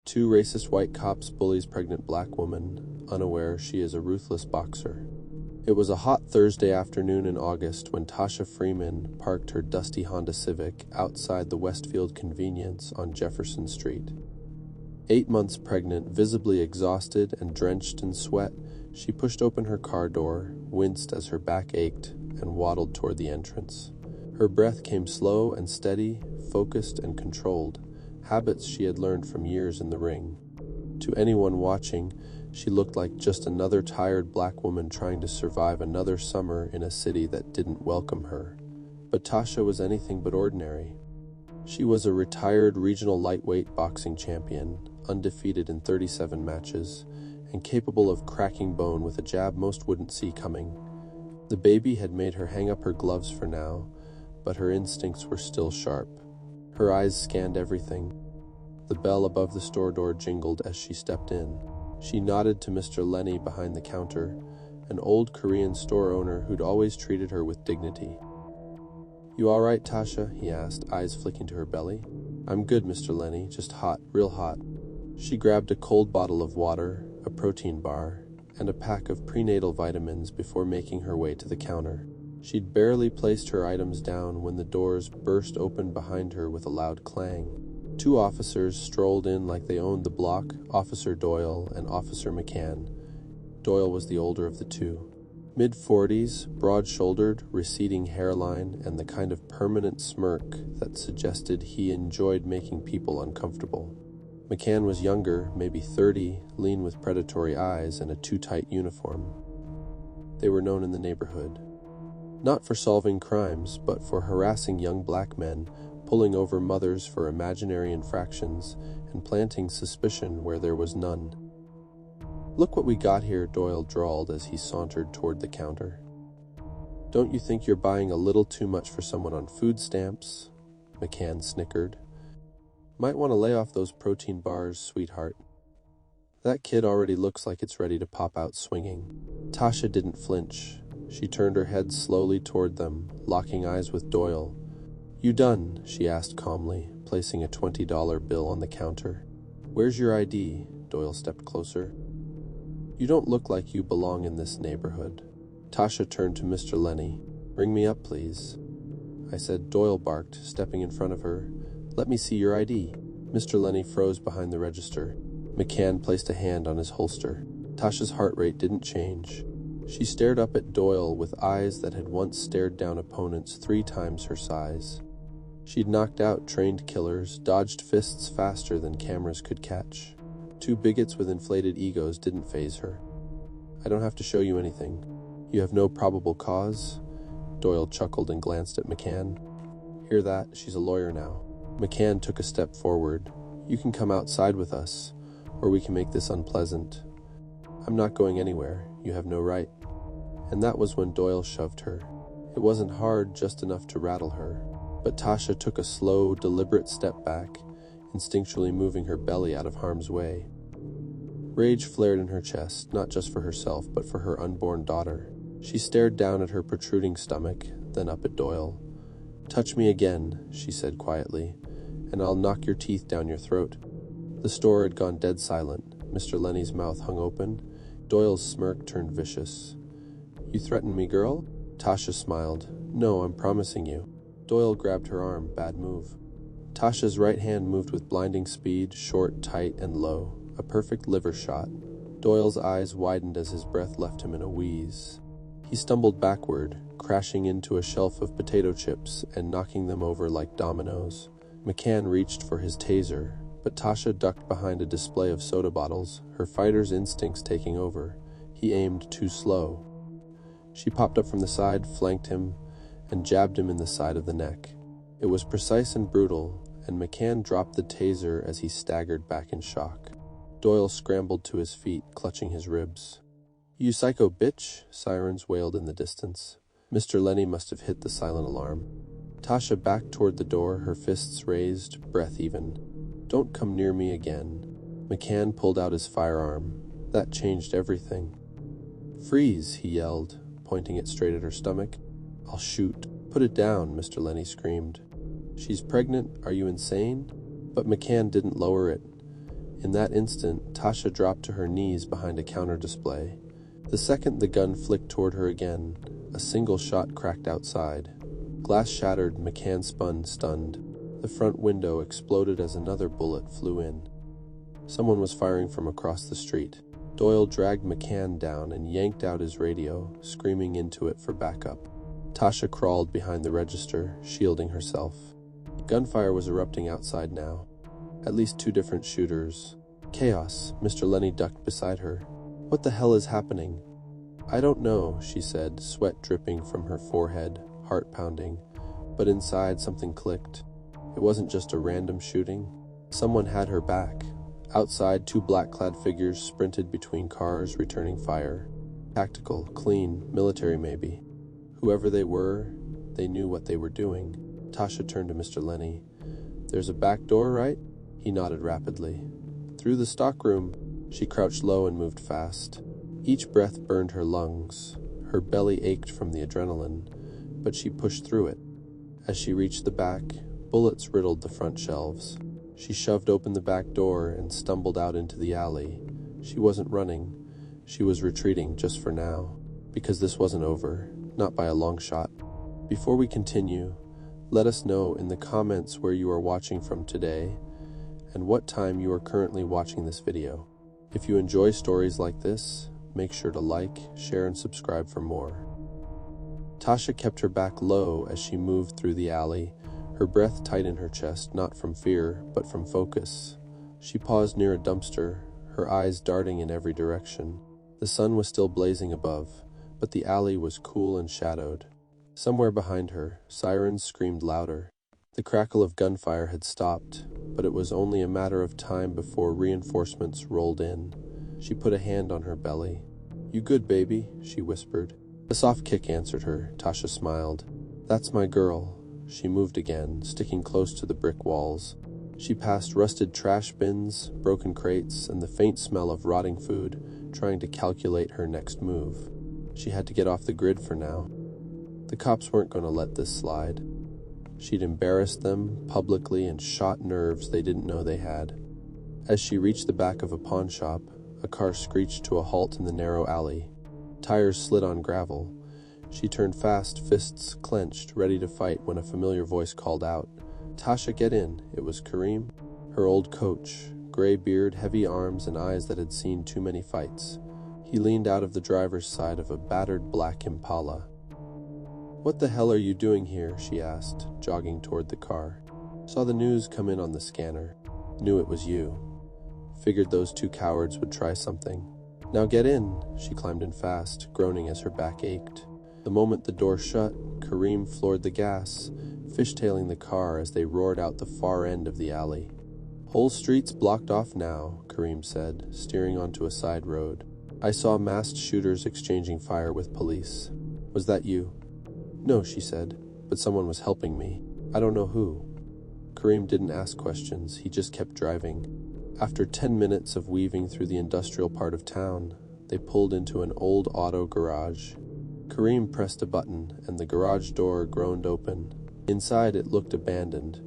Two racist white cops bullies pregnant black woman, unaware she is a ruthless boxer. It was a hot Thursday afternoon in August when Tasha Freeman parked her dusty Honda Civic outside the Westfield Convenience on Jefferson Street. 8 months pregnant, visibly exhausted and drenched in sweat, she pushed open her car door, winced as her back ached, and waddled toward the entrance. Her breath came slow and steady, focused and controlled, habits she had learned from years in the ring. To anyone watching, she looked like just another tired black woman trying to survive another summer in a city that didn't welcome her. But Tasha was anything but ordinary. She was a retired regional lightweight boxing champion, undefeated in 37 matches, and capable of cracking bone with a jab most wouldn't see coming. The baby had made her hang up her gloves for now, but her instincts were still sharp. Her eyes scanned everything. The bell above the store door jingled as she stepped in. She nodded to Mr. Lenny behind the counter, an old Korean store owner who'd always treated her with dignity. "You all right, Tasha?" he asked, eyes flicking to her belly. "I'm good, Mr. Lenny, just hot, real hot." She grabbed a cold bottle of water, a protein bar, and a pack of prenatal vitamins before making her way to the counter. She'd barely placed her items down when the doors burst open behind her with a loud clang. Two officers strolled in like they owned the block, Officer Doyle and Officer McCann. Doyle was the older of the two. Mid-40s, broad-shouldered, receding hairline, and the kind of permanent smirk that suggested he enjoyed making people uncomfortable. McCann was younger, maybe 30, lean with predatory eyes and a too-tight uniform. They were known in the neighborhood. Not for solving crimes, but for harassing young black men, pulling over mothers for imaginary infractions, and planting suspicion where there was none. "Look what we got here," Doyle drawled as he sauntered toward the counter. "Don't you think you're buying a little too much for someone on food stamps?" McCann snickered. "Might want to lay off those protein bars, sweetheart. That kid already looks like it's ready to pop out swinging." Tasha didn't flinch. She turned her head slowly toward them, locking eyes with Doyle. "You done?" she asked calmly, placing a $20 bill on the counter. "Where's your ID?" Doyle stepped closer. "You don't look like you belong in this neighborhood." Tasha turned to Mr. Lenny. "Ring me up, please." "I said," Doyle barked, stepping in front of her. "Let me see your ID." Mr. Lenny froze behind the register. McCann placed a hand on his holster. Tasha's heart rate didn't change. She stared up at Doyle with eyes that had once stared down opponents 3 times her size. She'd knocked out trained killers, dodged fists faster than cameras could catch. 2 bigots with inflated egos didn't faze her. "I don't have to show you anything. You have no probable cause?" Doyle chuckled and glanced at McCann. "Hear that? She's a lawyer now." McCann took a step forward. "You can come outside with us, or we can make this unpleasant." "I'm not going anywhere. You have no right." And that was when Doyle shoved her. It wasn't hard, just enough to rattle her. But Tasha took a slow, deliberate step back, instinctually moving her belly out of harm's way. Rage flared in her chest, not just for herself, but for her unborn daughter. She stared down at her protruding stomach, then up at Doyle. "Touch me again," she said quietly, "and I'll knock your teeth down your throat." The store had gone dead silent. Mr. Lenny's mouth hung open. Doyle's smirk turned vicious. "You threaten me, girl?" Tasha smiled. "No, I'm promising you." Doyle grabbed her arm. Bad move. Tasha's right hand moved with blinding speed, short, tight, and low. A perfect liver shot. Doyle's eyes widened as his breath left him in a wheeze. He stumbled backward, crashing into a shelf of potato chips and knocking them over like dominoes. McCann reached for his taser, but Tasha ducked behind a display of soda bottles, her fighter's instincts taking over. He aimed too slow. She popped up from the side, flanked him, and jabbed him in the side of the neck. It was precise and brutal, and McCann dropped the taser as he staggered back in shock. Doyle scrambled to his feet, clutching his ribs. "You psycho bitch!" Sirens wailed in the distance. Mr. Lenny must have hit the silent alarm. Tasha backed toward the door, her fists raised, breath even. "Don't come near me again." McCann pulled out his firearm. That changed everything. "Freeze!" he yelled, pointing it straight at her stomach. "I'll shoot." "Put it down," Mr. Lenny screamed. "She's pregnant. Are you insane?" But McCann didn't lower it. In that instant, Tasha dropped to her knees behind a counter display. The second the gun flicked toward her again, a single shot cracked outside. Glass shattered, McCann spun, stunned. The front window exploded as another bullet flew in. Someone was firing from across the street. Doyle dragged McCann down and yanked out his radio, screaming into it for backup. Tasha crawled behind the register, shielding herself. Gunfire was erupting outside now. At least 2 different shooters. Chaos. Mr. Lenny ducked beside her. What the hell is happening? I don't know, she said, sweat dripping from her forehead, heart pounding. But inside something clicked. It wasn't just a random shooting. Someone had her back. Outside, 2 black-clad figures sprinted between cars, returning fire. Tactical, clean, military maybe. Whoever they were, they knew what they were doing. Tasha turned to Mr. Lenny. There's a back door, right? He nodded rapidly. Through the stockroom. She crouched low and moved fast. Each breath burned her lungs. Her belly ached from the adrenaline, but she pushed through it. As she reached the back, bullets riddled the front shelves. She shoved open the back door and stumbled out into the alley. She wasn't running. She was retreating just for now, because this wasn't over, not by a long shot. Before we continue, let us know in the comments where you are watching from today and what time you are currently watching this video. If you enjoy stories like this, make sure to like, share, and subscribe for more. Tasha kept her back low as she moved through the alley, her breath tight in her chest, not from fear, but from focus. She paused near a dumpster, her eyes darting in every direction. The sun was still blazing above, but the alley was cool and shadowed. Somewhere behind her, sirens screamed louder. The crackle of gunfire had stopped, but it was only a matter of time before reinforcements rolled in. She put a hand on her belly. "You good, baby?" she whispered. A soft kick answered her. Tasha smiled. "That's my girl." She moved again, sticking close to the brick walls. She passed rusted trash bins, broken crates, and the faint smell of rotting food, trying to calculate her next move. She had to get off the grid for now. The cops weren't going to let this slide. She'd embarrassed them publicly and shot nerves they didn't know they had. As she reached the back of a pawn shop, a car screeched to a halt in the narrow alley. Tires slid on gravel. She turned fast, fists clenched, ready to fight when a familiar voice called out. "Tasha, get in." It was Kareem, her old coach, gray beard, heavy arms, and eyes that had seen too many fights. He leaned out of the driver's side of a battered black Impala. "What the hell are you doing here?" she asked, jogging toward the car. "Saw the news come in on the scanner. Knew it was you. Figured those 2 cowards would try something. Now get in." She climbed in fast, groaning as her back ached. The moment the door shut, Kareem floored the gas, fishtailing the car as they roared out the far end of the alley. "Whole streets blocked off now," Kareem said, steering onto a side road. "I saw masked shooters exchanging fire with police. Was that you?" "No," she said, "but someone was helping me. I don't know who." Kareem didn't ask questions, he just kept driving. After 10 minutes of weaving through the industrial part of town, they pulled into an old auto garage. Kareem pressed a button, and the garage door groaned open. Inside, it looked abandoned.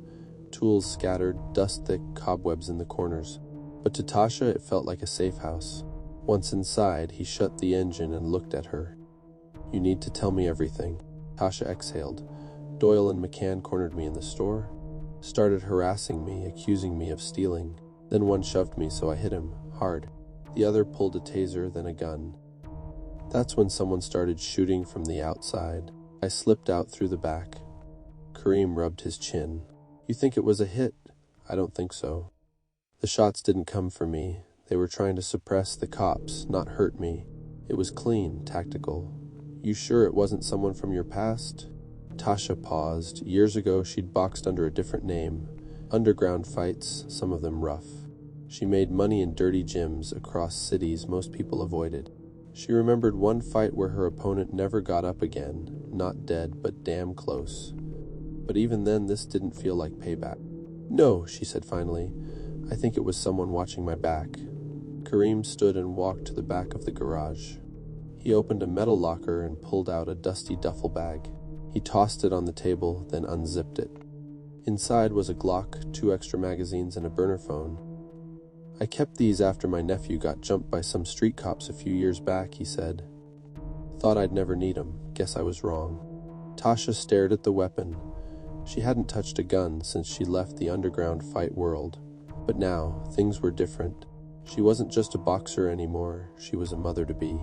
Tools scattered, dust-thick cobwebs in the corners. But to Tasha, it felt like a safe house. Once inside, he shut the engine and looked at her. "You need to tell me everything." Tasha exhaled. "Doyle and McCann cornered me in the store. Started harassing me, accusing me of stealing. Then one shoved me, so I hit him, hard. The other pulled a taser, then a gun. That's when someone started shooting from the outside. I slipped out through the back." Kareem rubbed his chin. "You think it was a hit?" "I don't think so. The shots didn't come for me. They were trying to suppress the cops, not hurt me. It was clean, tactical." "You sure it wasn't someone from your past?" Tasha paused. Years ago, she'd boxed under a different name. Underground fights, some of them rough. She made money in dirty gyms across cities most people avoided. She remembered one fight where her opponent never got up again, not dead, but damn close. But even then, this didn't feel like payback. "No," she said finally. "I think it was someone watching my back." Kareem stood and walked to the back of the garage. He opened a metal locker and pulled out a dusty duffel bag. He tossed it on the table, then unzipped it. Inside was a Glock, 2 extra magazines, and a burner phone. "I kept these after my nephew got jumped by some street cops a few years back," he said. "Thought I'd never need 'em. Guess I was wrong." Tasha stared at the weapon. She hadn't touched a gun since she left the underground fight world. But now, things were different. She wasn't just a boxer anymore, she was a mother-to-be,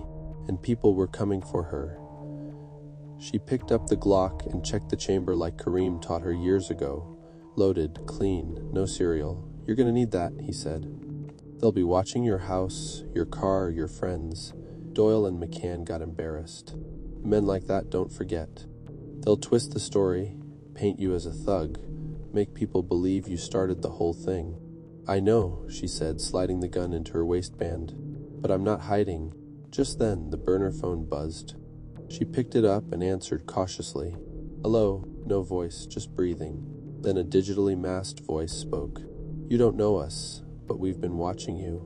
and people were coming for her. She picked up the Glock and checked the chamber like Kareem taught her years ago. Loaded, clean, no cereal. "You're gonna need that," he said. "They'll be watching your house, your car, your friends." Doyle and McCann got embarrassed. Men like that don't forget. They'll twist the story, paint you as a thug, make people believe you started the whole thing. "I know," she said, sliding the gun into her waistband. "But I'm not hiding." Just then, the burner phone buzzed. She picked it up and answered cautiously. "Hello," no voice, just breathing. Then a digitally masked voice spoke. "You don't know us, but we've been watching you.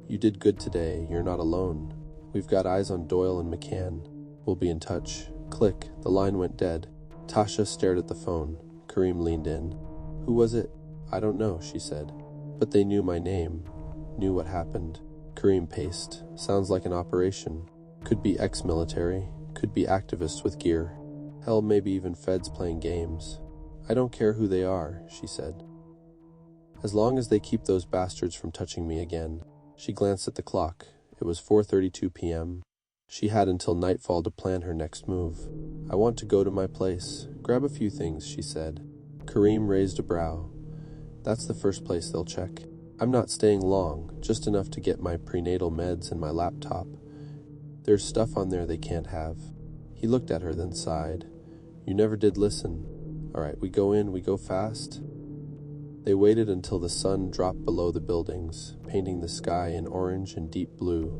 You did good today, you're not alone. We've got eyes on Doyle and McCann. We'll be in touch." Click, the line went dead. Tasha stared at the phone. Kareem leaned in. "Who was it?" "I don't know," she said. "But they knew my name, knew what happened." Kareem paced. "Sounds like an operation. Could be ex-military, could be activists with gear. Hell, maybe even feds playing games." "I don't care who they are," she said. "As long as they keep those bastards from touching me again." She glanced at the clock. It was 4:32 p.m. She had until nightfall to plan her next move. "I want to go to my place. Grab a few things," she said. Kareem raised a brow. "That's the first place they'll check. I'm not staying long, just enough to get my prenatal meds and my laptop. There's stuff on there they can't have." He looked at her, then sighed. "You never did listen. All right, we go in, we go fast." They waited until the sun dropped below the buildings, painting the sky in orange and deep blue.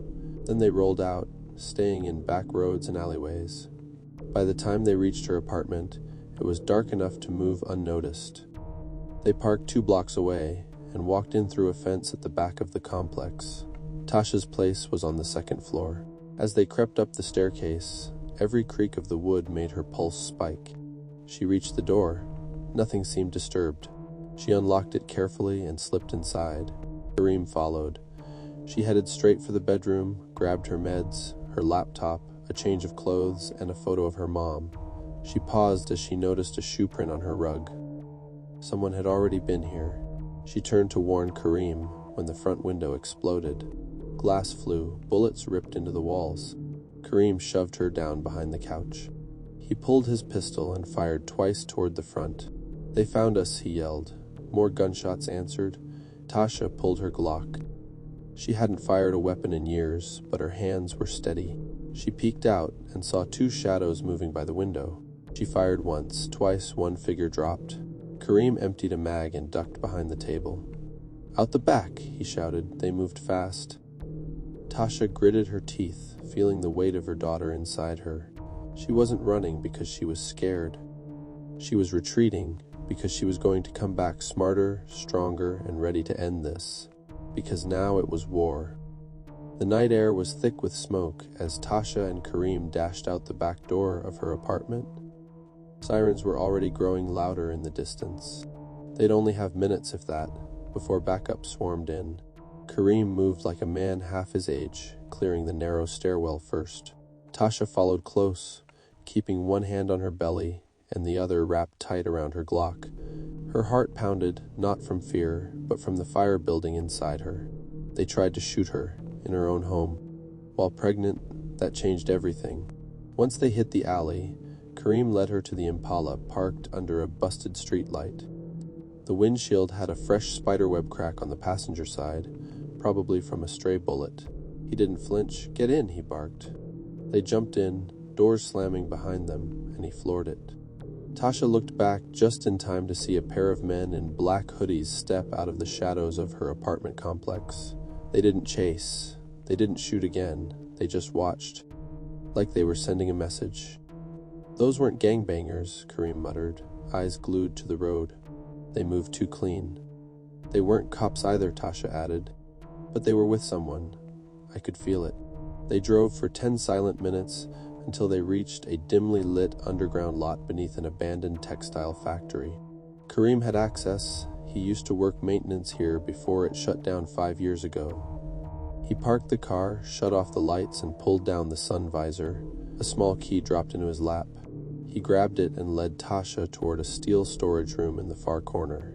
Then they rolled out, staying in back roads and alleyways. By the time they reached her apartment, it was dark enough to move unnoticed. They parked 2 blocks away and walked in through a fence at the back of the complex. Tasha's place was on the 2nd floor. As they crept up the staircase, every creak of the wood made her pulse spike. She reached the door. Nothing seemed disturbed. She unlocked it carefully and slipped inside. Kareem followed. She headed straight for the bedroom, grabbed her meds, her laptop, a change of clothes, and a photo of her mom. She paused as she noticed a shoe print on her rug. Someone had already been here. She turned to warn Kareem when the front window exploded. Glass flew, bullets ripped into the walls. Kareem shoved her down behind the couch. He pulled his pistol and fired twice toward the front. "They found us," he yelled. More gunshots answered. Tasha pulled her Glock. She hadn't fired a weapon in years, but her hands were steady. She peeked out and saw 2 shadows moving by the window. She fired once, twice one figure dropped. Kareem emptied a mag and ducked behind the table. "Out the back," he shouted. They moved fast. Tasha gritted her teeth, feeling the weight of her daughter inside her. She wasn't running because she was scared. She was retreating because she was going to come back smarter, stronger, and ready to end this. Because now it was war. The night air was thick with smoke as Tasha and Kareem dashed out the back door of her apartment. Sirens were already growing louder in the distance. They'd only have minutes, if that, before backup swarmed in. Kareem moved like a man half his age, clearing the narrow stairwell first. Tasha followed close, keeping one hand on her belly and the other wrapped tight around her Glock. Her heart pounded, not from fear, but from the fire building inside her. They tried to shoot her, in her own home. While pregnant, that changed everything. Once they hit the alley, Kareem led her to the Impala parked under a busted streetlight. The windshield had a fresh spiderweb crack on the passenger side, probably from a stray bullet. He didn't flinch. "Get in," he barked. They jumped in, doors slamming behind them, and he floored it. Tasha looked back just in time to see a pair of men in black hoodies step out of the shadows of her apartment complex. They didn't chase. They didn't shoot again. They just watched, like they were sending a message. "Those weren't gangbangers," Kareem muttered, eyes glued to the road. "They moved too clean." "They weren't cops either," Tasha added. "But they were with someone. I could feel it." They drove for 10 silent minutes until they reached a dimly lit underground lot beneath an abandoned textile factory. Kareem had access. He used to work maintenance here before it shut down 5 years ago. He parked the car, shut off the lights, and pulled down the sun visor. A small key dropped into his lap. He grabbed it and led Tasha toward a steel storage room in the far corner.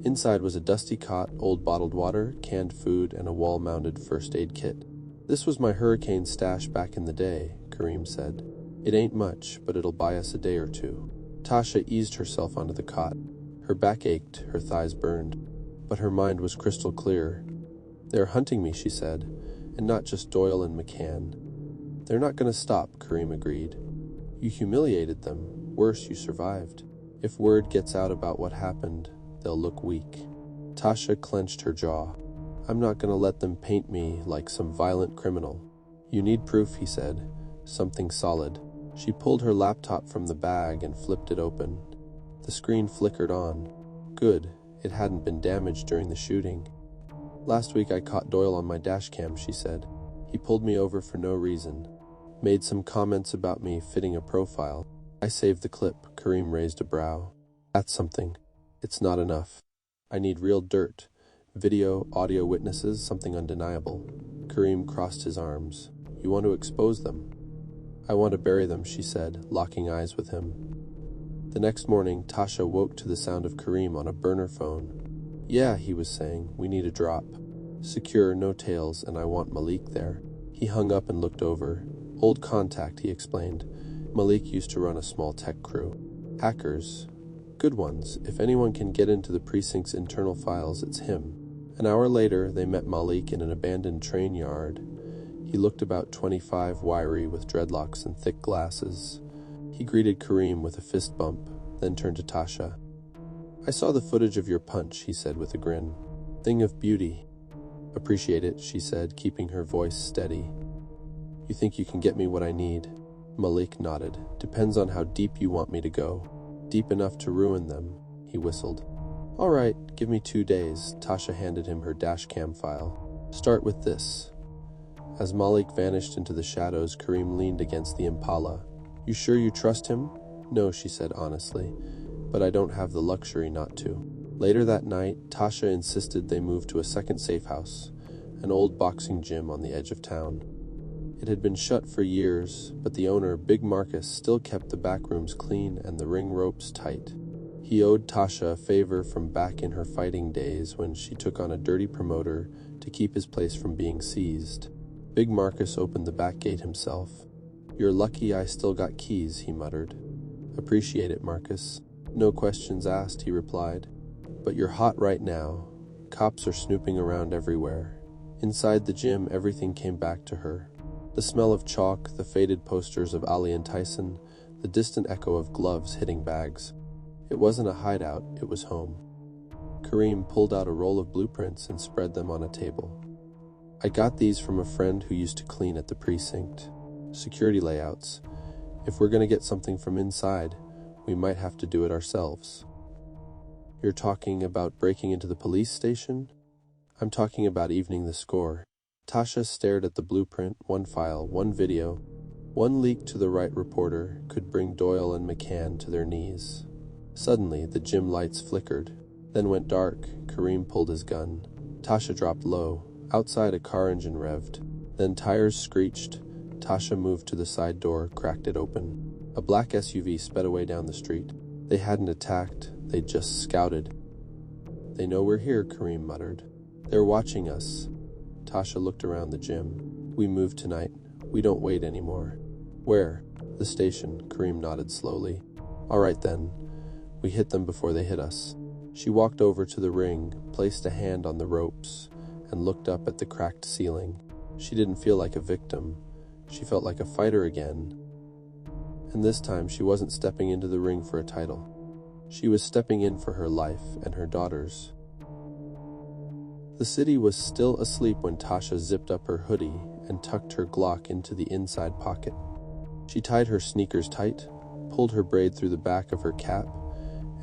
Inside was a dusty cot, old bottled water, canned food, and a wall-mounted first aid kit. "This was my hurricane stash back in the day," Kareem said. "It ain't much, but it'll buy us a day or two." Tasha eased herself onto the cot. Her back ached, her thighs burned, but her mind was crystal clear. "They're hunting me," she said, "and not just Doyle and McCann." "They're not going to stop," Kareem agreed. "You humiliated them. Worse, you survived. If word gets out about what happened, they'll look weak." Tasha clenched her jaw. "I'm not going to let them paint me like some violent criminal." "You need proof," he said. "Something solid." She pulled her laptop from the bag and flipped it open. The screen flickered on. Good, it hadn't been damaged during the shooting. "Last week I caught Doyle on my dashcam," she said. "He pulled me over for no reason. Made some comments about me fitting a profile. I saved the clip." Kareem raised a brow. "That's something. It's not enough. I need real dirt. Video, audio witnesses, something undeniable." Kareem crossed his arms. "You want to expose them?" "I want to bury them," she said, locking eyes with him. The next morning, Tasha woke to the sound of Kareem on a burner phone. "Yeah," he was saying, "we need a drop. Secure, no tails, and I want Malik there." He hung up and looked over. "Old contact," he explained. "Malik used to run a small tech crew. Hackers. Good ones. If anyone can get into the precinct's internal files, it's him." An hour later, they met Malik in an abandoned train yard. He looked about 25, wiry, with dreadlocks and thick glasses. He greeted Kareem with a fist bump, then turned to Tasha. "I saw the footage of your punch," he said with a grin. "Thing of beauty." "Appreciate it," she said, keeping her voice steady. "You think you can get me what I need?" Malik nodded. "Depends on how deep you want me to go." "Deep enough to ruin them," he whistled. "All right, give me 2 days." Tasha handed him her dashcam file. "Start with this." As Malik vanished into the shadows, Kareem leaned against the Impala. "You sure you trust him?" "No," she said honestly, "but I don't have the luxury not to." Later that night, Tasha insisted they move to a second safe house, an old boxing gym on the edge of town. It had been shut for years, but the owner, Big Marcus, still kept the back rooms clean and the ring ropes tight. He owed Tasha a favor from back in her fighting days when she took on a dirty promoter to keep his place from being seized. Big Marcus opened the back gate himself. "You're lucky I still got keys," he muttered. "Appreciate it, Marcus." "No questions asked," he replied. "But you're hot right now. Cops are snooping around everywhere." Inside the gym, everything came back to her. The smell of chalk, the faded posters of Ali and Tyson, the distant echo of gloves hitting bags. It wasn't a hideout, it was home. Kareem pulled out a roll of blueprints and spread them on a table. "I got these from a friend who used to clean at the precinct. Security layouts. If we're going to get something from inside, we might have to do it ourselves." "You're talking about breaking into the police station?" "I'm talking about evening the score." Tasha stared at the blueprint, one file, one video. One leak to the right reporter could bring Doyle and McCann to their knees. Suddenly, the gym lights flickered, then went dark. Kareem pulled his gun. Tasha dropped low. Outside, a car engine revved. Then tires screeched. Tasha moved to the side door, cracked it open. A black SUV sped away down the street. They hadn't attacked, they'd just scouted. "They know we're here," Kareem muttered. "They're watching us." Tasha looked around the gym. "We moved tonight. We don't wait anymore." "Where?" "The station," Kareem nodded slowly. "All right then. We hit them before they hit us." She walked over to the ring, placed a hand on the ropes, and looked up at the cracked ceiling. She didn't feel like a victim. She felt like a fighter again. And this time she wasn't stepping into the ring for a title. She was stepping in for her life and her daughters. The city was still asleep when Tasha zipped up her hoodie and tucked her Glock into the inside pocket. She tied her sneakers tight, pulled her braid through the back of her cap,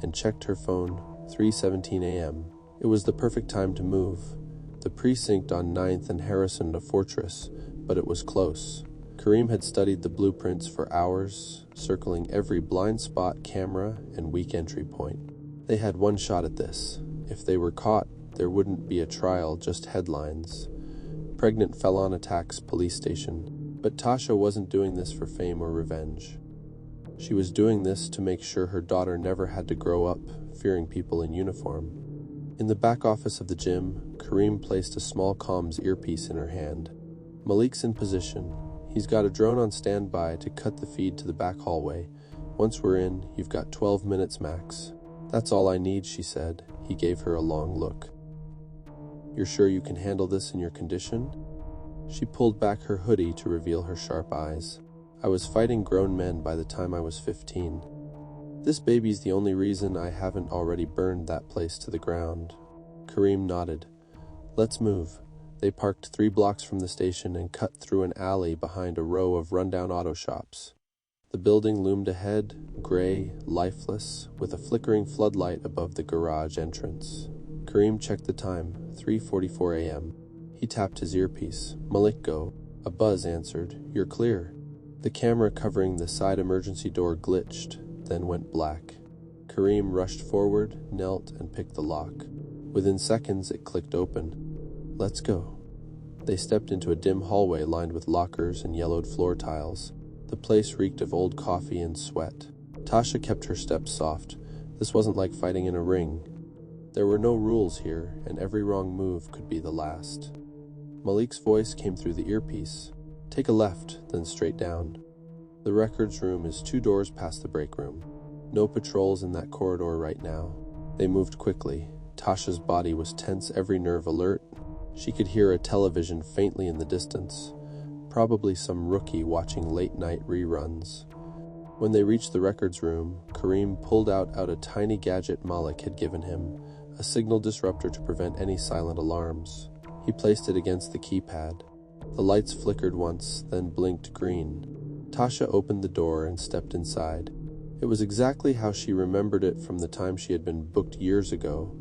and checked her phone. 3:17 a.m. It was the perfect time to move. The precinct on 9th and Harrison a fortress, but it was close. Kareem had studied the blueprints for hours, circling every blind spot, camera, and weak entry point. They had one shot at this. If they were caught, there wouldn't be a trial, just headlines. Pregnant felon attacks police station. But Tasha wasn't doing this for fame or revenge. She was doing this to make sure her daughter never had to grow up fearing people in uniform. In the back office of the gym, Kareem placed a small comms earpiece in her hand. Malik's in position. He's got a drone on standby to cut the feed to the back hallway. Once we're in, you've got 12 minutes max. That's all I need, she said. He gave her a long look. You're sure you can handle this in your condition? She pulled back her hoodie to reveal her sharp eyes. I was fighting grown men by the time I was 15. This baby's the only reason I haven't already burned that place to the ground. Kareem nodded. Let's move. They parked 3 blocks from the station and cut through an alley behind a row of rundown auto shops. The building loomed ahead, gray, lifeless, with a flickering floodlight above the garage entrance. Kareem checked the time, 3:44 a.m. He tapped his earpiece. Malik, go. A buzz answered. You're clear. The camera covering the side emergency door glitched, then went black. Kareem rushed forward, knelt, and picked the lock. Within seconds, it clicked open. Let's go. They stepped into a dim hallway lined with lockers and yellowed floor tiles. The place reeked of old coffee and sweat. Tasha kept her steps soft. This wasn't like fighting in a ring. There were no rules here, and every wrong move could be the last. Malik's voice came through the earpiece. Take a left, then straight down. The records room is 2 doors past the break room. No patrols in that corridor right now. They moved quickly. Tasha's body was tense, every nerve alert. She could hear a television faintly in the distance. Probably some rookie watching late-night reruns. When they reached the records room, Kareem pulled out a tiny gadget Malik had given him, a signal disruptor to prevent any silent alarms. He placed it against the keypad. The lights flickered once, then blinked green. Tasha opened the door and stepped inside. It was exactly how she remembered it from the time she had been booked years ago.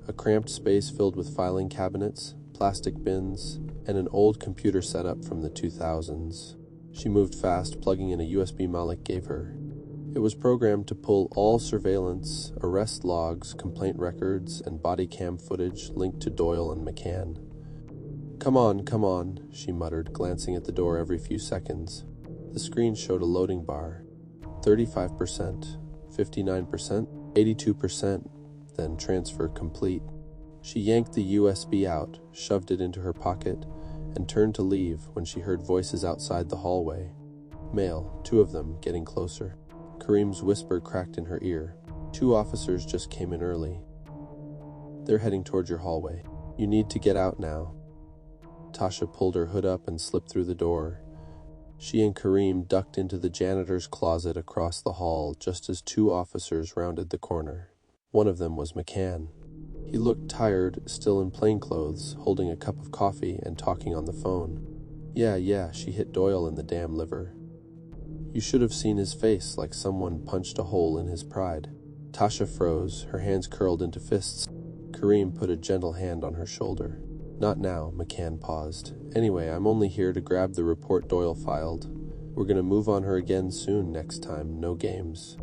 A cramped space filled with filing cabinets, plastic bins, and an old computer setup from the 2000s. She moved fast, plugging in a USB Malik gave her. It was programmed to pull all surveillance, arrest logs, complaint records, and body cam footage linked to Doyle and McCann. Come on, she muttered, glancing at the door every few seconds. The screen showed a loading bar. 35%, 59%, 82%, then transfer complete. She yanked the USB out, shoved it into her pocket, and turned to leave when she heard voices outside the hallway. Male, 2 of them, getting closer. Kareem's whisper cracked in her ear. 2 officers just came in early. They're heading toward your hallway. You need to get out now. Tasha pulled her hood up and slipped through the door. She and Kareem ducked into the janitor's closet across the hall just as 2 officers rounded the corner. One of them was McCann. He looked tired, still in plainclothes, holding a cup of coffee and talking on the phone. Yeah, she hit Doyle in the damn liver. You should have seen his face, like someone punched a hole in his pride. Tasha froze, her hands curled into fists. Kareem put a gentle hand on her shoulder. Not now, McCann paused. Anyway, I'm only here to grab the report Doyle filed. We're gonna move on her again soon next time, no games.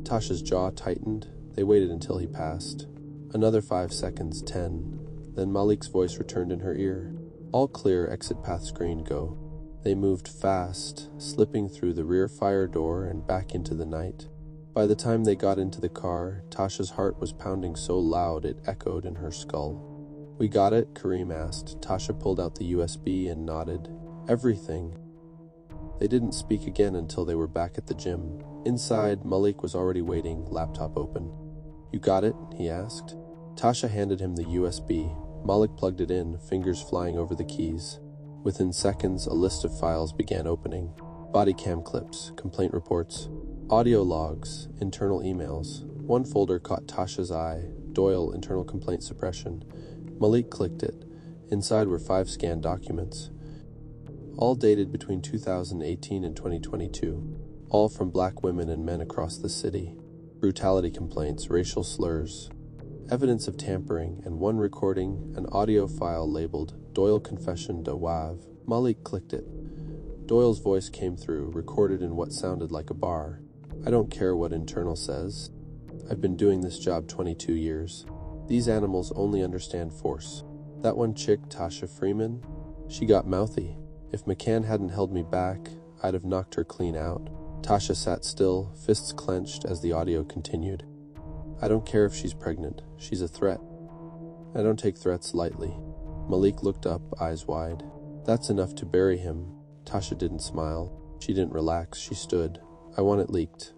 Tasha's jaw tightened. They waited until he passed. Another 5 seconds, 10. Then Malik's voice returned in her ear. All clear, exit path screen, go. They moved fast, slipping through the rear fire door and back into the night. By the time they got into the car, Tasha's heart was pounding so loud it echoed in her skull. We got it? Kareem asked. Tasha pulled out the USB and nodded. Everything. They didn't speak again until they were back at the gym. Inside, Malik was already waiting, laptop open. You got it? He asked. Tasha handed him the USB. Malik plugged it in, fingers flying over the keys. Within seconds, a list of files began opening. Body cam clips, complaint reports, audio logs, internal emails. One folder caught Tasha's eye, Doyle, internal complaint suppression. Malik clicked it. Inside were 5 scanned documents, all dated between 2018 and 2022, all from black women and men across the city. Brutality complaints, racial slurs, evidence of tampering, and one recording, an audio file labeled Doyle Confession de Wave. Malik clicked it. Doyle's voice came through, recorded in what sounded like a bar. I don't care what internal says. I've been doing this job 22 years. These animals only understand force. That one chick, Tasha Freeman, she got mouthy. If McCann hadn't held me back, I'd have knocked her clean out. Tasha sat still, fists clenched as the audio continued. I don't care if she's pregnant. She's a threat. I don't take threats lightly. Malik looked up, eyes wide. That's enough to bury him. Tasha didn't smile. She didn't relax. She stood. I want it leaked.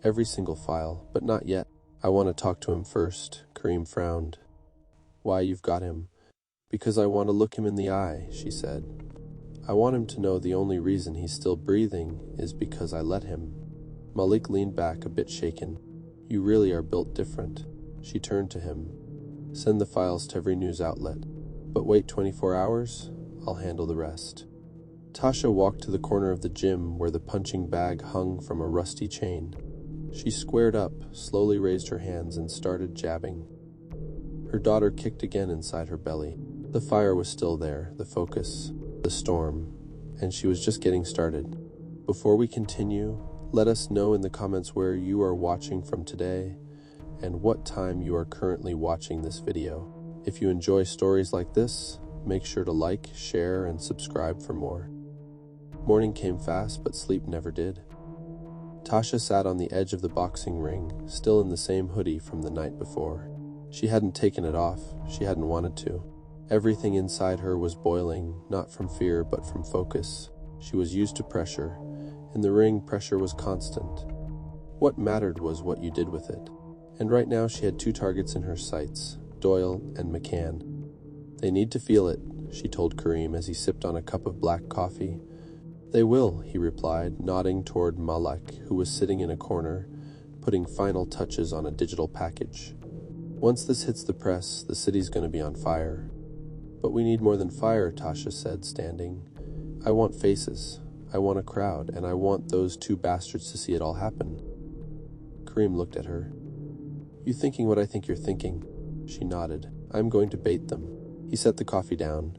Every single file, but not yet. I want to talk to him first. Kareem frowned. Why, you've got him. Because I want to look him in the eye, she said. I want him to know the only reason he's still breathing is because I let him. Malik leaned back, a bit shaken. You really are built different. She turned to him. Send the files to every news outlet. But wait 24 hours? I'll handle the rest. Tasha walked to the corner of the gym where the punching bag hung from a rusty chain. She squared up, slowly raised her hands, and started jabbing. Her daughter kicked again inside her belly. The fire was still there, the focus, the storm, and she was just getting started. Before we continue, let us know in the comments where you are watching from today and what time you are currently watching this video. If you enjoy stories like this, make sure to like, share, and subscribe for more. Morning came fast, but sleep never did. Tasha sat on the edge of the boxing ring, still in the same hoodie from the night before. She hadn't taken it off. She hadn't wanted to. Everything inside her was boiling, not from fear, but from focus. She was used to pressure. In the ring, pressure was constant. What mattered was what you did with it. And right now she had two targets in her sights, Doyle and McCann. They need to feel it, she told Kareem as he sipped on a cup of black coffee. They will, he replied, nodding toward Malak, who was sitting in a corner, putting final touches on a digital package. Once this hits the press, the city's going to be on fire. But we need more than fire, Tasha said, standing. I want faces. I want a crowd, and I want those two bastards to see it all happen. Kareem looked at her. You thinking what I think you're thinking? She nodded. I'm going to bait them. He set the coffee down.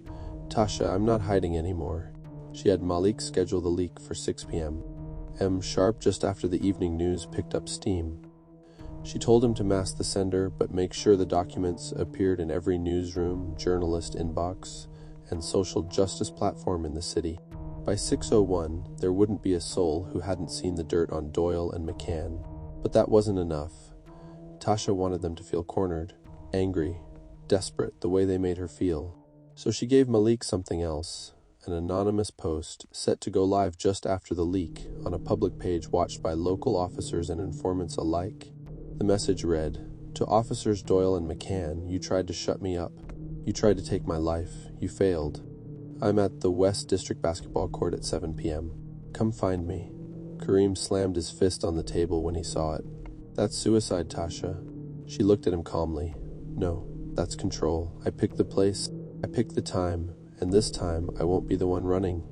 Tasha, I'm not hiding anymore. She had Malik schedule the leak for 6 p.m. Sharp just after the evening news picked up steam. She told him to mask the sender, but make sure the documents appeared in every newsroom, journalist inbox, and social justice platform in the city. By 6:01, there wouldn't be a soul who hadn't seen the dirt on Doyle and McCann. But that wasn't enough. Tasha wanted them to feel cornered, angry, desperate, the way they made her feel. So she gave Malik something else. An anonymous post set to go live just after the leak on a public page watched by local officers and informants alike. The message read, To Officers Doyle and McCann, you tried to shut me up. You tried to take my life. You failed. I'm at the West District basketball court at 7 p.m. Come find me. Kareem slammed his fist on the table when he saw it. That's suicide, Tasha. She looked at him calmly. No, that's control. I picked the place. I picked the time. And this time, I won't be the one running.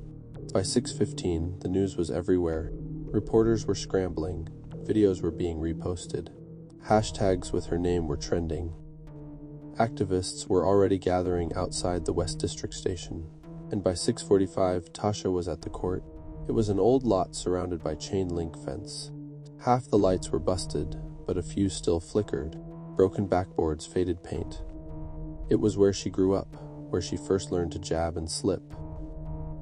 By 6:15, the news was everywhere. Reporters were scrambling. Videos were being reposted. Hashtags with her name were trending. Activists were already gathering outside the West District station. And by 6:45, Tasha was at the court. It was an old lot surrounded by chain-link fence. Half the lights were busted, but a few still flickered. Broken backboards, faded paint. It was where she grew up, where she first learned to jab and slip.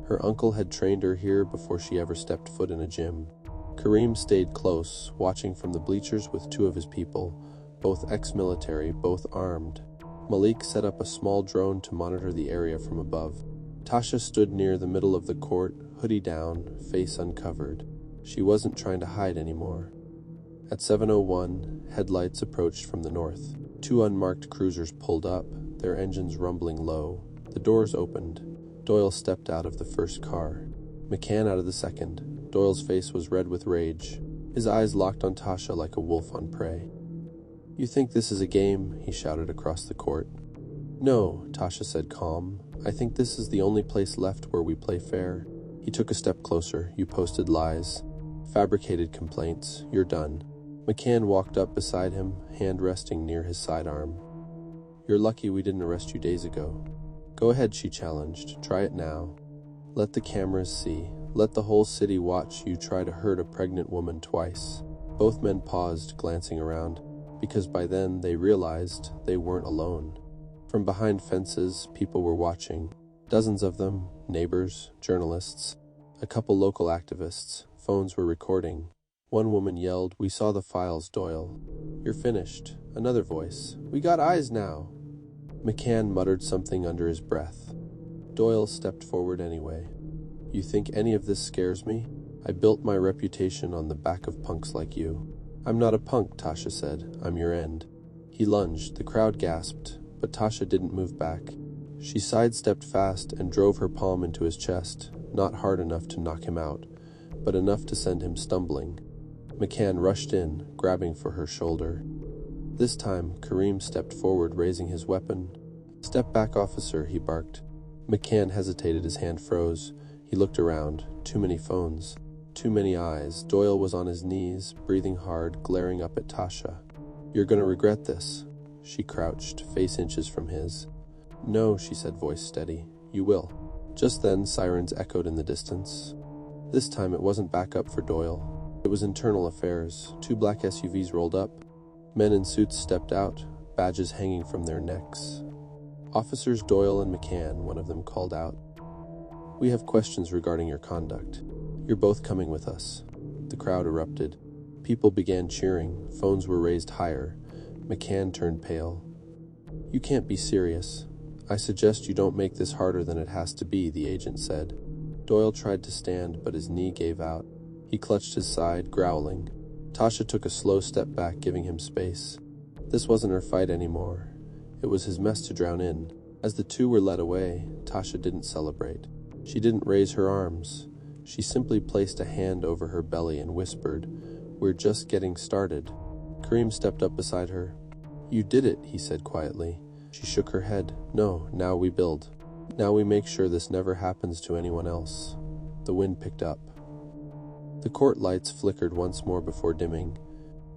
Her uncle had trained her here before she ever stepped foot in a gym. Kareem stayed close, watching from the bleachers with two of his people, both ex-military, both armed. Malik set up a small drone to monitor the area from above. Tasha stood near the middle of the court, hoodie down, face uncovered. She wasn't trying to hide anymore. At 7:01, headlights approached from the north. Two unmarked cruisers pulled up, their engines rumbling low. The doors opened. Doyle stepped out of the first car. McCann out of the second. Doyle's face was red with rage. His eyes locked on Tasha like a wolf on prey. You think this is a game? He shouted across the court. No, Tasha said calm. I think this is the only place left where we play fair. He took a step closer. You posted lies. Fabricated complaints. You're done. McCann walked up beside him, hand resting near his sidearm. You're lucky we didn't arrest you days ago. Go ahead, she challenged. Try it now. Let the cameras see. Let the whole city watch you try to hurt a pregnant woman twice. Both men paused, glancing around. because by then they realized they weren't alone. From behind fences, people were watching. Dozens of them, neighbors, journalists, a couple local activists. Phones were recording. One woman yelled, "We saw the files, Doyle." "You're finished." Another voice, "We got eyes now." McCann muttered something under his breath. Doyle stepped forward anyway. "You think any of this scares me? I built my reputation on the back of punks like you." "I'm not a punk," Tasha said. "I'm your end." He lunged. The crowd gasped, but Tasha didn't move back. She sidestepped fast and drove her palm into his chest, not hard enough to knock him out, but enough to send him stumbling. McCann rushed in, grabbing for her shoulder. This time, Kareem stepped forward, raising his weapon. "Step back, officer," he barked. McCann hesitated, his hand froze. He looked around. Too many phones. Too many eyes. Doyle was on his knees, breathing hard, glaring up at Tasha. "You're gonna regret this." She crouched, face inches from his. "No," she said, voice steady. "You will." Just then, sirens echoed in the distance. This time it wasn't backup for Doyle. It was internal affairs. 2 black SUVs rolled up. Men in suits stepped out, badges hanging from their necks. "Officers Doyle and McCann," one of them called out. "We have questions regarding your conduct. You're both coming with us." The crowd erupted. People began cheering. Phones were raised higher. McCann turned pale. "You can't be serious." "I suggest you don't make this harder than it has to be," the agent said. Doyle tried to stand, but his knee gave out. He clutched his side, growling. Tasha took a slow step back, giving him space. This wasn't her fight anymore. It was his mess to drown in. As the two were led away, Tasha didn't celebrate. She didn't raise her arms. She simply placed a hand over her belly and whispered, "We're just getting started." Kareem stepped up beside her. "You did it," he said quietly. She shook her head. "No, now we build. Now we make sure this never happens to anyone else." The wind picked up. The court lights flickered once more before dimming.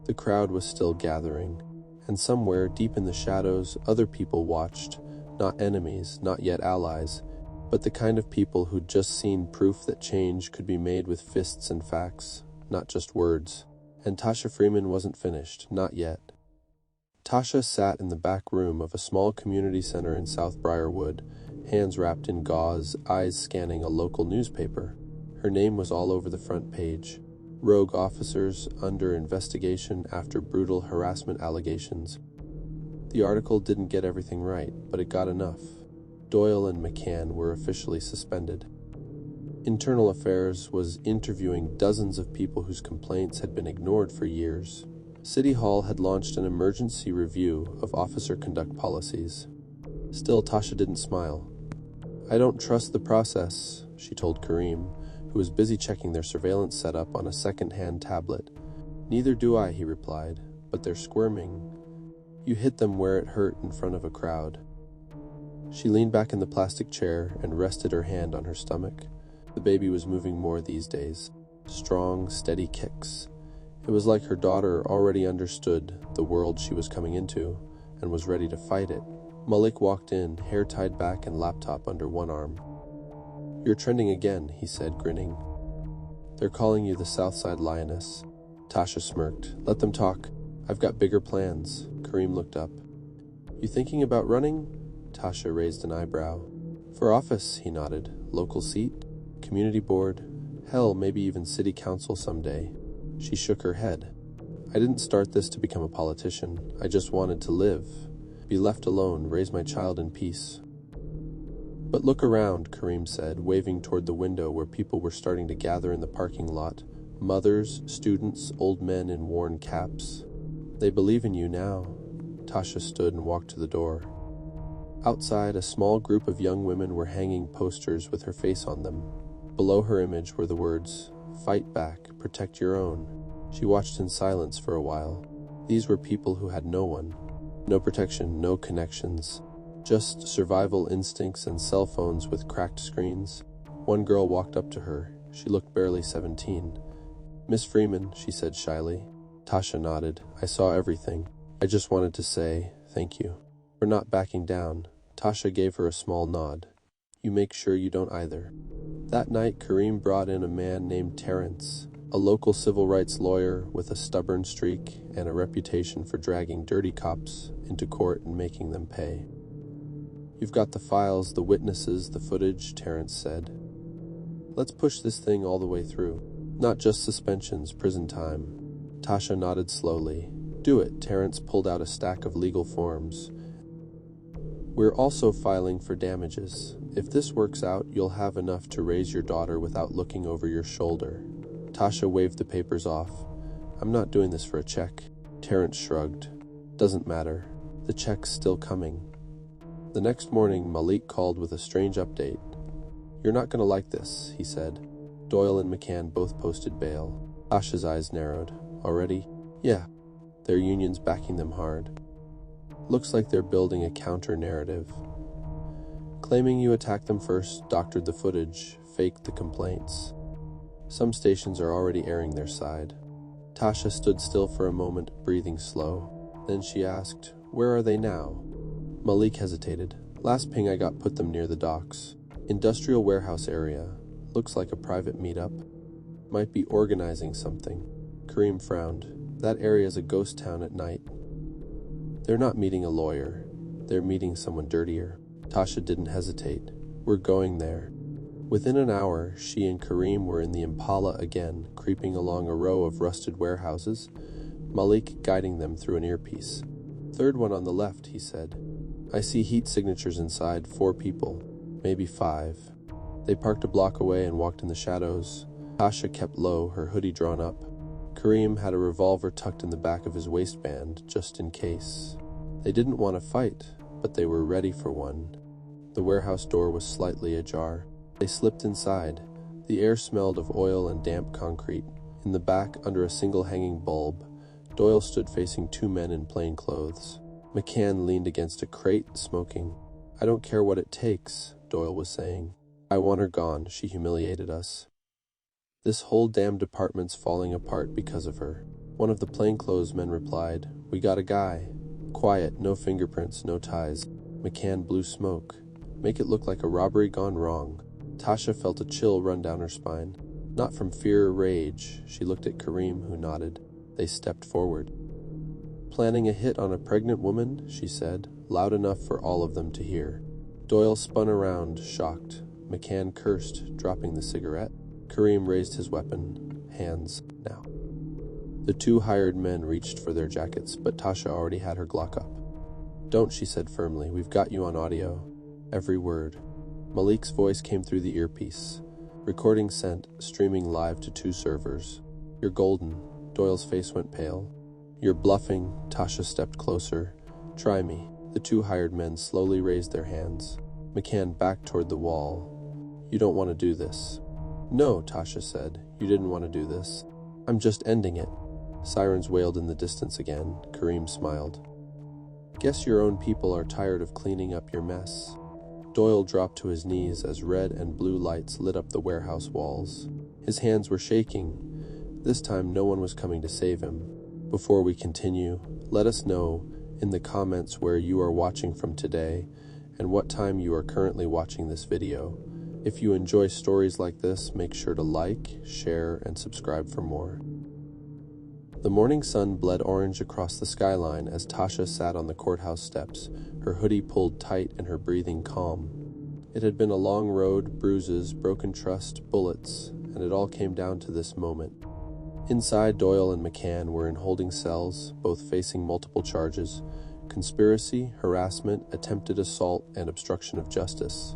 The crowd was still gathering, and somewhere deep in the shadows, other people watched, not enemies, not yet allies, but the kind of people who'd just seen proof that change could be made with fists and facts, not just words. And Tasha Freeman wasn't finished, not yet. Tasha sat in the back room of a small community center in South Briarwood, hands wrapped in gauze, eyes scanning a local newspaper. Her name was all over the front page. Rogue officers under investigation after brutal harassment allegations. The article didn't get everything right, but it got enough. Doyle and McCann were officially suspended. Internal Affairs was interviewing dozens of people whose complaints had been ignored for years. City Hall had launched an emergency review of officer conduct policies. Still, Tasha didn't smile. "I don't trust the process," she told Kareem, who was busy checking their surveillance setup on a second-hand tablet. "Neither do I," he replied, "but they're squirming. You hit them where it hurt in front of a crowd." She leaned back in the plastic chair and rested her hand on her stomach. The baby was moving more these days. Strong, steady kicks. It was like her daughter already understood the world she was coming into and was ready to fight it. Malik walked in, hair tied back and laptop under one arm. "You're trending again," he said, grinning. "They're calling you the Southside Lioness." Tasha smirked. "Let them talk. I've got bigger plans." Kareem looked up. "You thinking about running?" Tasha raised an eyebrow. "For office," he nodded. "Local seat? Community board? Hell, maybe even city council someday." She shook her head. "I didn't start this to become a politician. I just wanted to live. Be left alone, raise my child in peace." "But look around," Kareem said, waving toward the window where people were starting to gather in the parking lot. Mothers, students, old men in worn caps. "They believe in you now." Tasha stood and walked to the door. Outside, a small group of young women were hanging posters with her face on them. Below her image were the words, "Fight back, protect your own." She watched in silence for a while. These were people who had no one. No protection, no connections. Just survival instincts and cell phones with cracked screens. One girl walked up to her. She looked barely 17. "Miss Freeman," she said shyly. Tasha nodded. "I saw everything. I just wanted to say thank you for not backing down." Tasha gave her a small nod. "You make sure you don't either." That night, Kareem brought in a man named Terrence. a local civil rights lawyer with a stubborn streak and a reputation for dragging dirty cops into court and making them pay. You've got the files, the witnesses, the footage, Terrence said. Let's push this thing all the way through. Not just suspensions, prison time. Tasha nodded slowly. Do it. Terrence pulled out a stack of legal forms. We're also filing for damages. If this works out, you'll have enough to raise your daughter without looking over your shoulder. Tasha waved the papers off. I'm not doing this for a check. Terrence shrugged. Doesn't matter. The check's still coming. The next morning, Malik called with a strange update. You're not going to like this, he said. Doyle and McCann both posted bail. Tasha's eyes narrowed. Already? Yeah. Their union's backing them hard. Looks like they're building a counter-narrative. Claiming you attacked them first, doctored the footage, faked the complaints. Some stations are already airing their side. Tasha stood still for a moment, breathing slow. Then she asked, Where are they now? Malik hesitated. Last ping I got put them near the docks. Industrial warehouse area. Looks like a private meetup. Might be organizing something. Kareem frowned. That area's a ghost town at night. They're not meeting a lawyer. They're meeting someone dirtier. Tasha didn't hesitate. We're going there. Within an hour, she and Kareem were in the Impala again, creeping along a row of rusted warehouses, Malik guiding them through an earpiece. Third one on the left, he said. I see heat signatures inside, 4 people, maybe 5. They parked a block away and walked in the shadows. Tasha kept low, her hoodie drawn up. Kareem had a revolver tucked in the back of his waistband, just in case. They didn't want to fight, but they were ready for one. The warehouse door was slightly ajar. They slipped inside. The air smelled of oil and damp concrete. In the back, under a single hanging bulb, Doyle stood facing 2 men in plain clothes. McCann leaned against a crate, smoking. I don't care what it takes, Doyle was saying. I want her gone. She humiliated us. This whole damn department's falling apart because of her. One of the plainclothes men replied, We got a guy. Quiet, no fingerprints, no ties. McCann blew smoke. Make it look like a robbery gone wrong. Tasha felt a chill run down her spine. Not from fear or rage. She looked at Kareem, who nodded. They stepped forward. Planning a hit on a pregnant woman, she said, loud enough for all of them to hear. Doyle spun around, shocked. McCann cursed, dropping the cigarette. Kareem raised his weapon. Hands, now. The 2 hired men reached for their jackets, but Tasha already had her Glock up. Don't, she said firmly. We've got you on audio. Every word. Malik's voice came through the earpiece. Recording sent, streaming live to 2 servers. You're golden. Doyle's face went pale. You're bluffing. Tasha stepped closer. Try me. The 2 hired men slowly raised their hands. McCann backed toward the wall. You don't want to do this. No, Tasha said. You didn't want to do this. I'm just ending it. Sirens wailed in the distance again. Kareem smiled. Guess your own people are tired of cleaning up your mess. Doyle dropped to his knees as red and blue lights lit up the warehouse walls. His hands were shaking. This time no one was coming to save him. Before we continue, let us know in the comments where you are watching from today and what time you are currently watching this video. If you enjoy stories like this, make sure to like, share, and subscribe for more. The morning sun bled orange across the skyline as Tasha sat on the courthouse steps, her hoodie pulled tight and her breathing calm. It had been a long road, bruises, broken trust, bullets, and it all came down to this moment. Inside, Doyle and McCann were in holding cells, both facing multiple charges: conspiracy, harassment, attempted assault, and obstruction of justice.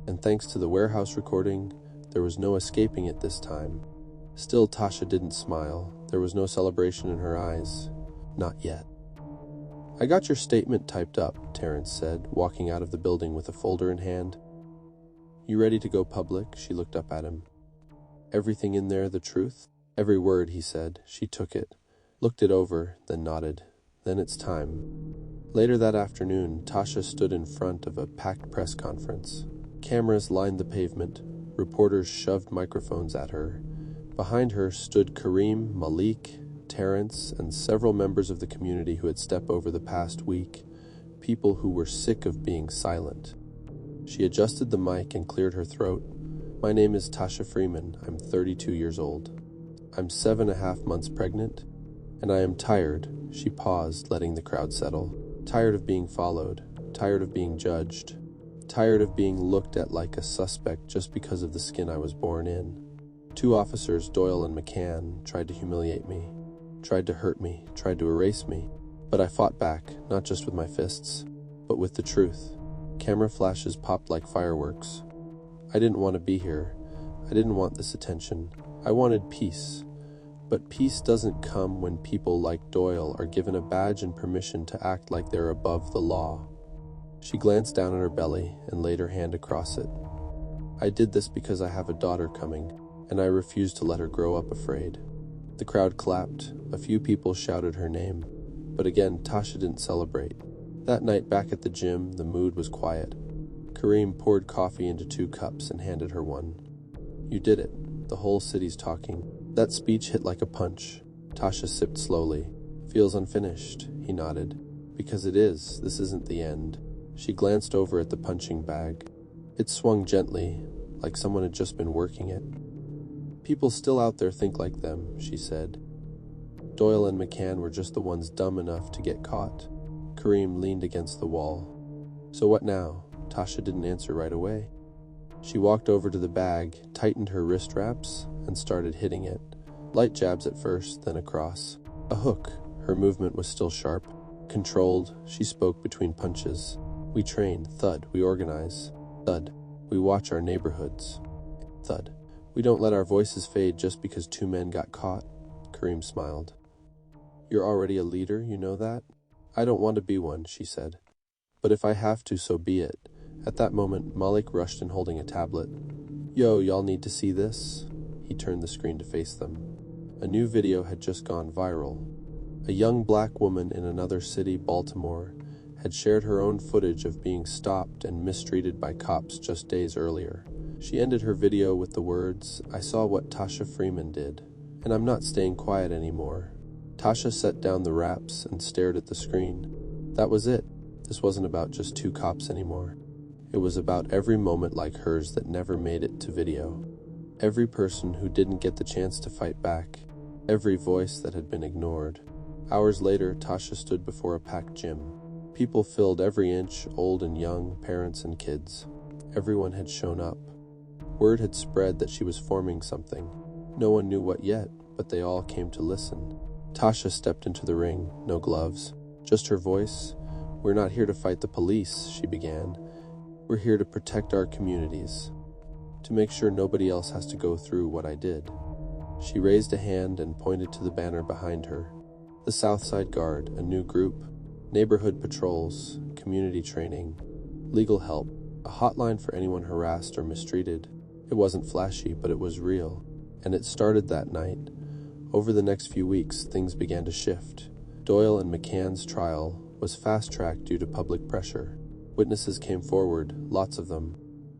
And thanks to the warehouse recording, there was no escaping it this time. Still, Tasha didn't smile. There was no celebration in her eyes. Not yet. I got your statement typed up, Terrence said, walking out of the building with a folder in hand. You ready to go public? She looked up at him. Everything in there the truth? Every word, he said. She took it, looked it over, then nodded. Then it's time. Later that afternoon, Tasha stood in front of a packed press conference. Cameras lined the pavement. Reporters shoved microphones at her. Behind her stood Kareem, Malik, Terrence, and several members of the community who had stepped over the past week, people who were sick of being silent. She adjusted the mic and cleared her throat. My name is Tasha Freeman. I'm 32 years old. I'm 7.5 months pregnant, and I am tired." She paused, letting the crowd settle. "Tired of being followed, tired of being judged, tired of being looked at like a suspect just because of the skin I was born in." 2 officers, Doyle and McCann, tried to humiliate me, tried to hurt me, tried to erase me. But I fought back, not just with my fists, but with the truth. Camera flashes popped like fireworks. I didn't want to be here. I didn't want this attention. I wanted peace. But peace doesn't come when people like Doyle are given a badge and permission to act like they're above the law. She glanced down at her belly and laid her hand across it. "I did this because I have a daughter coming, and I refuse to let her grow up afraid." The crowd clapped. A few people shouted her name. But again, Tasha didn't celebrate. That night back at the gym, the mood was quiet. Kareem poured coffee into 2 cups and handed her one. "You did it. The whole city's talking." That speech hit like a punch. Tasha sipped slowly. "Feels unfinished," he nodded. "Because it is. This isn't the end." She glanced over at the punching bag. It swung gently, like someone had just been working it. "People still out there think like them," she said. Doyle and McCann were just the ones dumb enough to get caught. Kareem leaned against the wall. "So what now?" Tasha didn't answer right away. She walked over to the bag, tightened her wrist wraps, and started hitting it. Light jabs at first, then across. A hook. Her movement was still sharp. Controlled, she spoke between punches. "We train. Thud. We organize. Thud. We watch our neighborhoods. Thud. We don't let our voices fade just because 2 men got caught." Kareem smiled. "You're already a leader, you know that?" "I don't want to be one," she said. "But if I have to, so be it." At that moment, Malik rushed in holding a tablet. "Yo, y'all need to see this." He turned the screen to face them. A new video had just gone viral. A young black woman in another city, Baltimore, had shared her own footage of being stopped and mistreated by cops just days earlier. She ended her video with the words, "I saw what Tasha Freeman did, and I'm not staying quiet anymore." Tasha set down the wraps and stared at the screen. That was it. This wasn't about just 2 cops anymore. It was about every moment like hers that never made it to video. Every person who didn't get the chance to fight back. Every voice that had been ignored. Hours later, Tasha stood before a packed gym. People filled every inch, old and young, parents and kids. Everyone had shown up. Word had spread that she was forming something. No one knew what yet, but they all came to listen. Tasha stepped into the ring, no gloves, just her voice. "We're not here to fight the police," she began. "We're here to protect our communities, to make sure nobody else has to go through what I did." She raised a hand and pointed to the banner behind her. The Southside Guard, a new group, neighborhood patrols, community training, legal help, a hotline for anyone harassed or mistreated. It wasn't flashy, but it was real. And it started that night. Over the next few weeks, things began to shift. Doyle and McCann's trial was fast-tracked due to public pressure. Witnesses came forward, lots of them.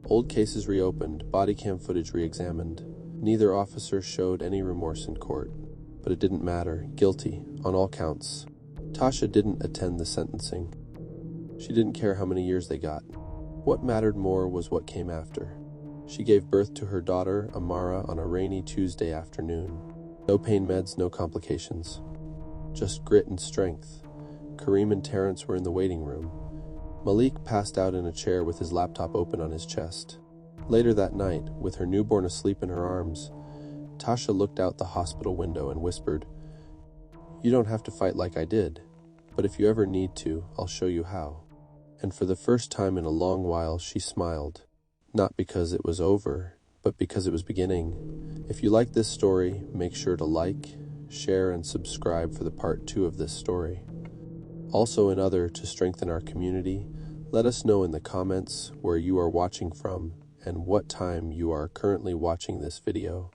Old cases reopened, body cam footage re-examined. Neither officer showed any remorse in court. But it didn't matter. Guilty, on all counts. Tasha didn't attend the sentencing. She didn't care how many years they got. What mattered more was what came after. She gave birth to her daughter, Amara, on a rainy Tuesday afternoon. No pain meds, no complications. Just grit and strength. Kareem and Terrence were in the waiting room. Malik passed out in a chair with his laptop open on his chest. Later that night, with her newborn asleep in her arms, Tasha looked out the hospital window and whispered, "You don't have to fight like I did, but if you ever need to, I'll show you how." And for the first time in a long while, she smiled. Not because it was over, but because it was beginning. If you like this story, make sure to like, share, and subscribe for the part 2 of this story. Also, to strengthen our community, let us know in the comments where you are watching from and what time you are currently watching this video.